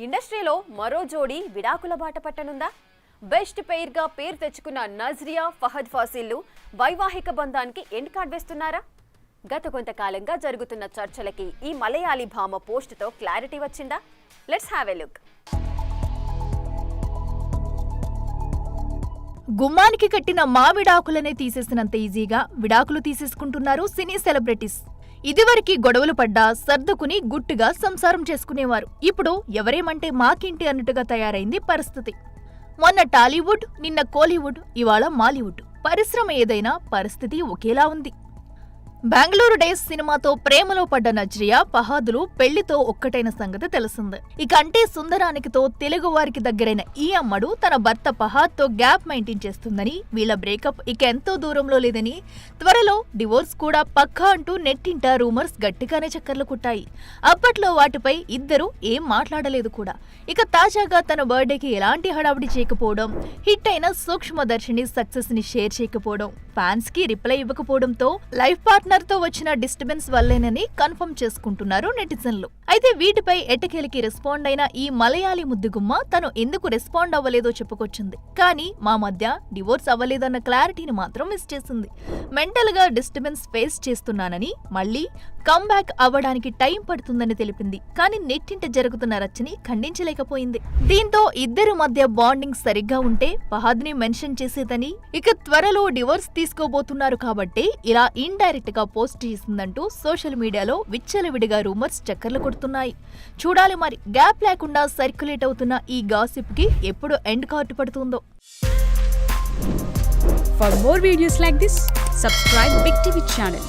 ఇండస్ట్రీలో మరో జోడీ విడాకుల బాట పట్టనుందా? బెస్ట్ పెయిర్ గా పేరు తెచ్చుకున్న నజ్రియా ఫహద్ ఫాసిల్లు వైవాహిక బంధానికి ఎండ్ కార్డ్ వేస్తున్నారా? గత కొంతకాలంగా జరుగుతున్న చర్చలకి ఈ మలయాళీ భామ పోస్ట్ తో క్లారిటీ వచ్చిందా? Let's have a look. గుమ్మానికి కట్టిన మామిడాకులనే తీసేసినంత ఈజీగా విడాకులు తీసేసుకుంటున్నారు సినీ సెలబ్రిటీస్. ఇదివరకు గొడవలు పడ్డా సర్దుకుని గుట్టుగా సంసారం చేసుకునేవారు. ఇప్పుడు ఎవరేమంటే మాకింటి అన్నట్టుగా తయారైంది పరిస్థితి. మొన్న టాలీవుడ్, నిన్న కోలీవుడ్, ఇవాళ మాలీవుడ్. పరిశ్రమ ఏదైనా పరిస్థితి ఒకేలా ఉంది. బెంగళూరు డేస్ సినిమాతో ప్రేమలో పడ్డ నజ్రియా ఫహాదులు పెళ్లితో ఒక్కటైన సంగతి తెలిసిందే. ఇక అంటే సుందరానికితో తెలుగు వారికి దగ్గరైన ఈ అమ్మడు తన భర్త ఫహాద్ తో గ్యాప్ మెయింటైన్ చేస్తుందని, వీళ్ళ బ్రేకప్ ఇక ఎంతో దూరంలో లేదని, త్వరలో డివోర్స్ కూడా పక్కా అంటూ నెట్టింట రూమర్స్ గట్టిగానే చక్కర్లు కొట్టాయి. అప్పట్లో వాటిపై ఇద్దరు ఏం మాట్లాడలేదు కూడా. ఇక తాజాగా తన బర్త్డేకి ఎలాంటి హడావిడి చేయకపోవడం, హిట్ అయిన సూక్ష్మదర్శిని సక్సెస్ ని షేర్ చేయకపోవడం, ఫ్యాన్స్ కి రిప్లై ఇవ్వకపోవడంతో లైఫ్ పార్ట్నర్ తో వచ్చిన డిస్టర్బెన్స్ వల్లేనని కన్ఫర్మ్ చేసుకుంటున్నారు నెటిజన్లు. అయితే వీటిపై ఎట్టకేలికి రెస్పాండ్ అయిన ఈ మలయాళీ ముద్దుగుమ్మ తను ఎందుకు రెస్పాండ్ అవ్వలేదో చెప్పుకొచ్చింది. కానీ మా మధ్య డివోర్స్ అవ్వలేదన్న క్లారిటీని మాత్రం మిస్ చేసింది. మెంటల్ గా డిస్టర్బెన్స్ ఫేస్ చేస్తున్నానని, మళ్లీ కమ్బ్యాక్ అవ్వడానికి టైం పడుతుందని తెలిపింది. కానీ నెట్టింట జరుగుతున్న రచ్చని ఖండించలేకపోయింది. దీంతో ఇద్దరి మధ్య బాండింగ్ సరిగ్గా ఉంటే ఫహాద్ ని మెన్షన్ చేసేదని, ఇక త్వరలో డివోర్స్ తీసుకోబోతున్నారు కాబట్టి ఇలా ఇండైరెక్ట్ గా పోస్ట్ చేసిందంటూ సోషల్ మీడియాలో విచ్చలవిడిగా రూమర్స్ చక్కర్లు కొడుతున్నాయి. చూడాలి మరి గ్యాప్ లేకుండా సర్క్యులేట్ అవుతున్న ఈ గాసిప్ కి ఎప్పుడు ఎండ్ కార్డు పడుతుందో. For more videos like this, subscribe Big TV channel.